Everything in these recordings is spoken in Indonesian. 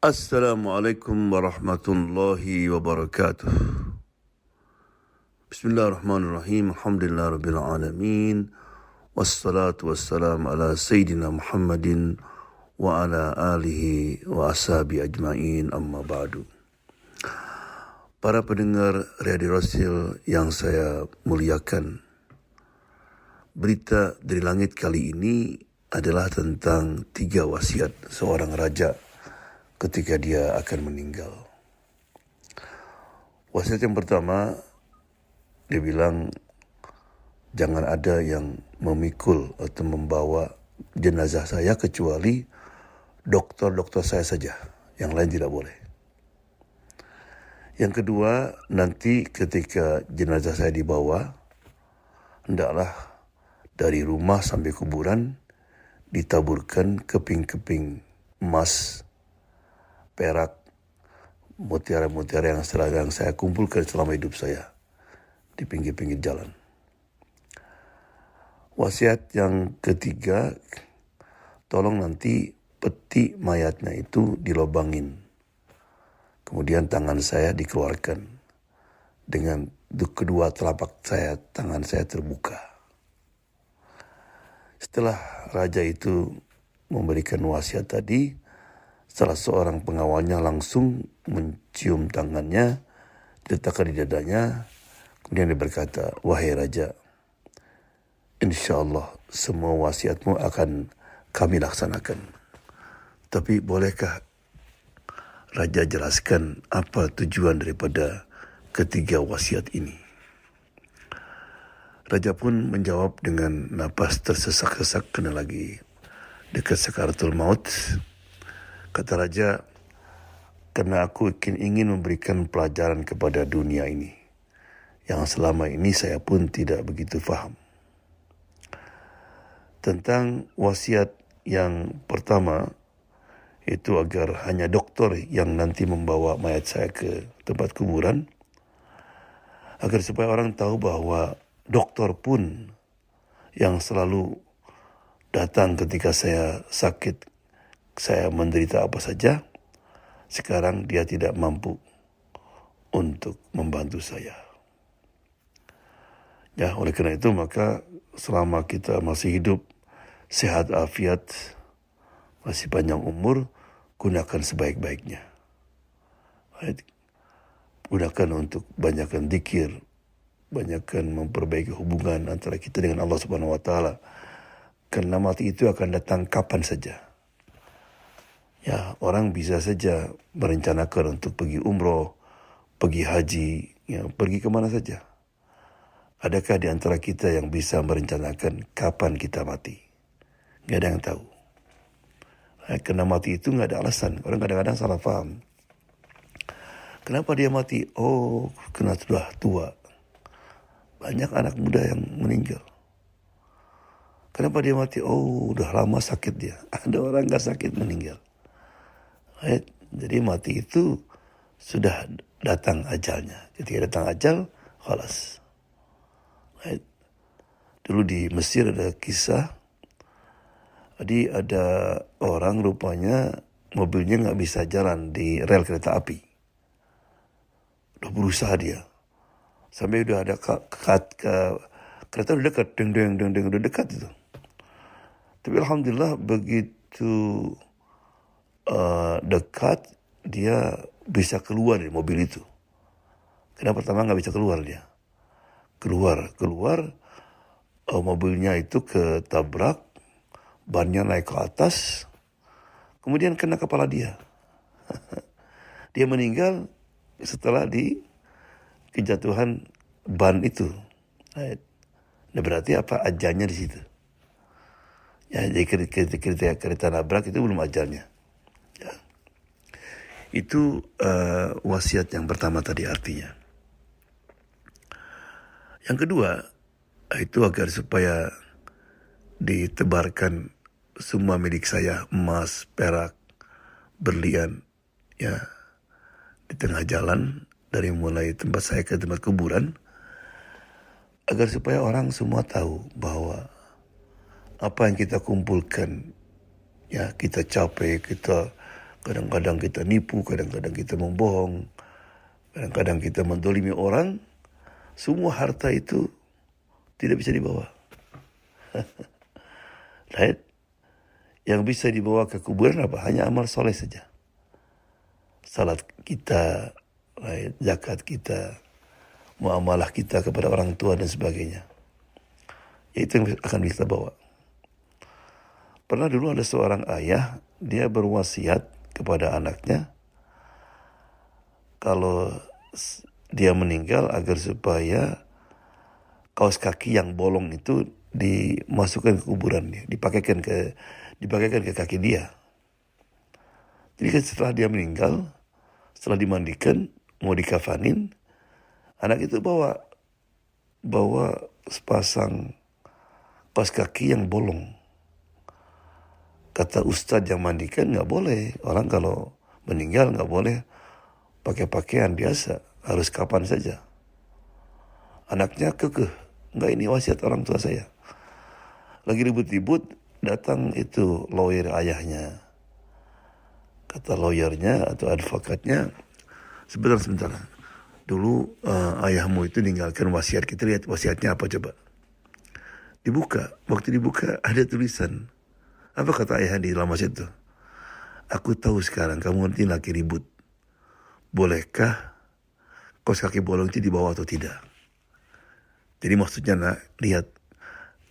Assalamualaikum warahmatullahi wabarakatuh. Bismillahirrahmanirrahim. Alhamdulillah rabbil alamin. Wassalatu wassalamu ala sayyidina Muhammadin wa ala alihi wa ashabi ajma'in, amma ba'du. Para pendengar Radio Rasil yang saya muliakan, berita dari langit kali ini adalah tentang 3 wasiat seorang raja ketika dia akan meninggal. Wasiat yang pertama, dia bilang jangan ada yang memikul atau membawa jenazah saya kecuali dokter-dokter saya saja, yang lain tidak boleh. Yang kedua, nanti ketika jenazah saya dibawa, hendaklah dari rumah sampai kuburan ditaburkan keping-keping emas, perak, mutiara-mutiara yang saya kumpulkan selama hidup saya di pinggir-pinggir jalan. Wasiat yang ketiga, tolong nanti peti mayatnya itu dilobangin. Kemudian tangan saya dikeluarkan dengan kedua telapak tangan saya terbuka. Setelah raja itu memberikan wasiat tadi, salah seorang pengawalnya langsung mencium tangannya, diletakkan di dadanya, kemudian dia berkata, "Wahai raja, insya Allah semua wasiatmu akan kami laksanakan. Tapi bolehkah raja jelaskan apa tujuan daripada ketiga wasiat ini?" Raja pun menjawab dengan napas tersesak-sesak karena lagi dekat sakaratul maut. Kata raja, "Karena aku ingin memberikan pelajaran kepada dunia ini, yang selama ini saya pun tidak begitu faham." Tentang wasiat yang pertama, itu agar hanya dokter yang nanti membawa mayat saya ke tempat kuburan, agar supaya orang tahu bahwa dokter pun yang selalu datang ketika saya sakit, saya menderita apa saja, sekarang dia tidak mampu untuk membantu saya. Ya, oleh karena itu maka selama kita masih hidup, sehat afiat, masih panjang umur, gunakan sebaik-baiknya. Gunakan untuk banyakkan zikir, banyakkan memperbaiki hubungan antara kita dengan Allah Subhanahu wa taala. Karena mati itu akan datang kapan saja. Ya, orang bisa saja merencanakan untuk pergi umroh, pergi haji, ya, pergi kemana saja. Adakah di antara kita yang bisa merencanakan kapan kita mati? Gak ada yang tahu. Karena mati itu gak ada alasan. Orang kadang-kadang salah paham. Kenapa dia mati? Oh, karena sudah tua. Banyak anak muda yang meninggal. Kenapa dia mati? Oh, udah lama sakit dia. Ada orang gak sakit meninggal. Jadi mati itu sudah datang ajalnya. Ketika datang ajal, khalas. Dulu di Mesir ada kisah. Jadi ada orang rupanya mobilnya gak bisa jalan di rel kereta api. Udah berusaha dia. Sampai udah ada kereta udah dekat. Deng, udah dekat itu. Tapi alhamdulillah begitu dekat, dia bisa keluar dari mobil itu. Karena pertama gak bisa keluar dia. Keluar, mobilnya itu ketabrak, bannya naik ke atas, kemudian kena kepala dia. Dia meninggal setelah di kejatuhan ban itu. Nah, berarti apa ajalnya di situ? Ya, jadi kereta nabrak itu belum ajalnya. Ya. Itu wasiat yang pertama tadi artinya. Yang kedua, itu agar supaya ditebarkan semua milik saya, emas, perak, berlian, ya, di tengah jalan dari mulai tempat saya ke tempat kuburan, agar supaya orang semua tahu bahwa apa yang kita kumpulkan, ya, kita capek, kita Kadang-kadang kita nipu, kadang-kadang kita membohong, kadang-kadang kita mendolimi orang. Semua harta itu tidak bisa dibawa. Right? Yang bisa dibawa ke kuburan apa? Hanya amal soleh saja. Salat kita, right? Zakat kita, muamalah kita kepada orang tua dan sebagainya. Itu yang akan kita bawa. Pernah dulu ada seorang ayah, dia berwasiat kepada anaknya, kalau dia meninggal agar supaya kaos kaki yang bolong itu dimasukkan ke kuburannya, dipakaikan ke kaki dia. Jadi kan setelah dia meninggal, setelah dimandikan, mau dikafanin, anak itu bawa sepasang kaos kaki yang bolong. Kata ustadz yang mandikan, nggak boleh. Orang kalau meninggal nggak boleh pakai pakaian biasa, harus kapan saja. Anaknya kekeh, nggak, ini wasiat orang tua saya. Lagi ribut-ribut, datang itu lawyer ayahnya. Kata lawyernya atau advokatnya, sebentar. Dulu ayahmu itu ninggalkan wasiat, kita lihat wasiatnya apa coba. Waktu dibuka ada tulisan. Apa kata ayah di dalam wasiat itu? Aku tahu sekarang kamu nanti lagi ribut. Bolehkah kaos kaki bolong itu dibawa atau tidak? Jadi maksudnya nak, lihat,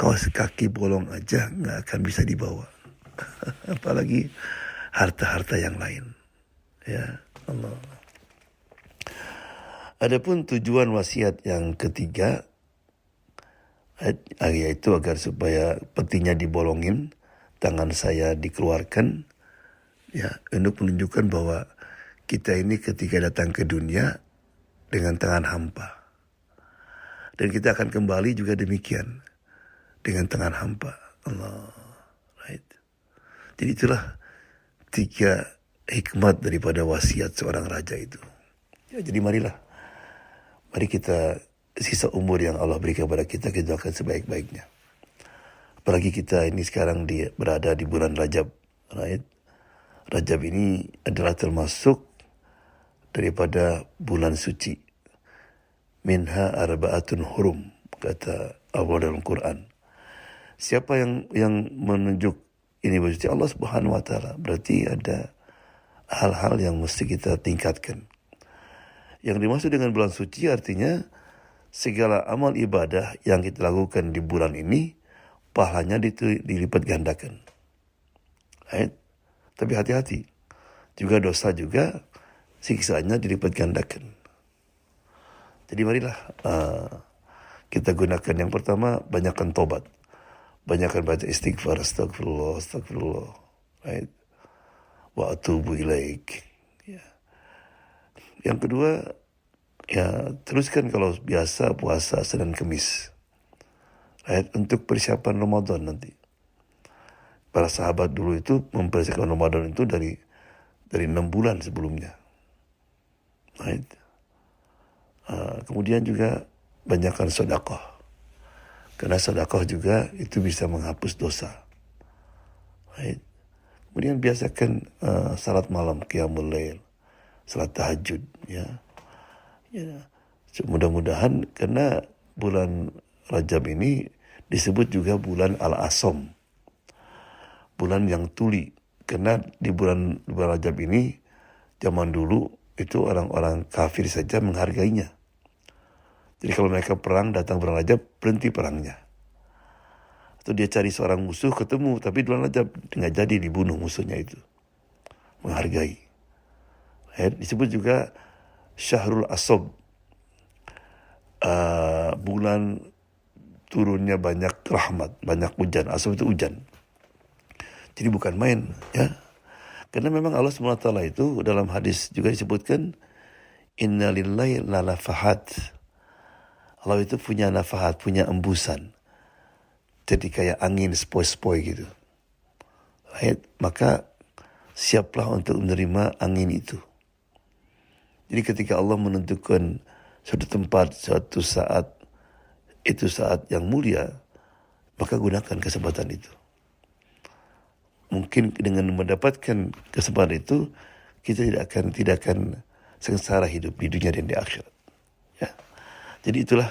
kaos kaki bolong aja nggak akan bisa dibawa. Apalagi harta-harta yang lain. Ya Allah. Adapun tujuan wasiat yang ketiga, yaitu agar supaya petinya dibolongin, tangan saya dikeluarkan, ya, untuk menunjukkan bahwa kita ini ketika datang ke dunia dengan tangan hampa. Dan kita akan kembali juga demikian, dengan tangan hampa. Allah. Right. Jadi itulah 3 hikmat daripada wasiat seorang raja itu. Ya, jadi mari kita sisa umur yang Allah berikan kepada kita akan sebaik-baiknya. Apalagi kita ini sekarang berada di bulan Rajab. Right? Rajab ini adalah termasuk daripada bulan suci. Minha arba'atun hurum, kata Allah dalam Quran. Siapa yang menunjuk ini berarti Allah Subhanahu wa taala, berarti ada hal-hal yang mesti kita tingkatkan. Yang dimaksud dengan bulan suci artinya segala amal ibadah yang kita lakukan di bulan ini pahalanya dilipat gandakan. Right? Tapi hati-hati. Juga dosa juga siksaannya dilipat gandakan. Jadi marilah kita gunakan yang pertama, banyakkan tobat. Banyakkan baca istighfar, astagfirullah. Right? Wa atubu ilaik. Ya. Yang kedua, ya teruskan kalau biasa puasa Senin Kemis. Right? Untuk persiapan Ramadan nanti. Para sahabat dulu itu mempersiapkan Ramadan itu dari 6 bulan sebelumnya. Right? Kemudian juga banyakkan sedekah. Karena sedekah juga itu bisa menghapus dosa. Right? Kemudian biasakan salat malam, qiyamul lail, salat tahajud. Ya. Mudah-mudahan karena bulan Rajab ini disebut juga bulan Al-Asom, bulan yang tuli. Karena di bulan Rajab ini zaman dulu itu orang-orang kafir saja menghargainya. Jadi kalau mereka perang datang bulan Rajab, berhenti perangnya. Atau dia cari seorang musuh ketemu, tapi bulan Rajab nggak jadi dibunuh musuhnya itu. Menghargai. Disebut juga Syahrul Asob, bulan turunnya banyak rahmat, banyak hujan. Asob itu hujan. Jadi bukan main, ya. Karena memang Allah SWT itu dalam hadis juga disebutkan, Inna lillahi la nafahat. Allah itu punya nafahat, punya embusan. Jadi kayak angin sepoi-sepoi gitu. Right? Maka siaplah untuk menerima angin itu. Jadi ketika Allah menentukan suatu tempat, suatu saat, itu saat yang mulia, maka gunakan kesempatan itu. mungkin dengan mendapatkan kesempatan itu kita tidak akan sengsara hidup di dunia dan di akhirat. Ya. Jadi itulah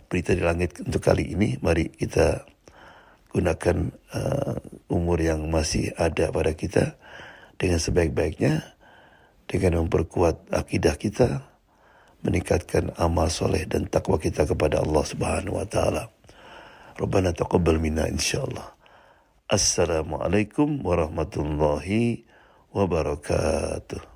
berita di langit untuk kali ini. Mari kita gunakan umur yang masih ada pada kita dengan sebaik-baiknya, dengan memperkuat akidah kita, meningkatkan amal soleh dan takwa kita kepada Allah Subhanahu wa taala. Rabbana taqabbal minna insyaallah. Assalamualaikum warahmatullahi wabarakatuh.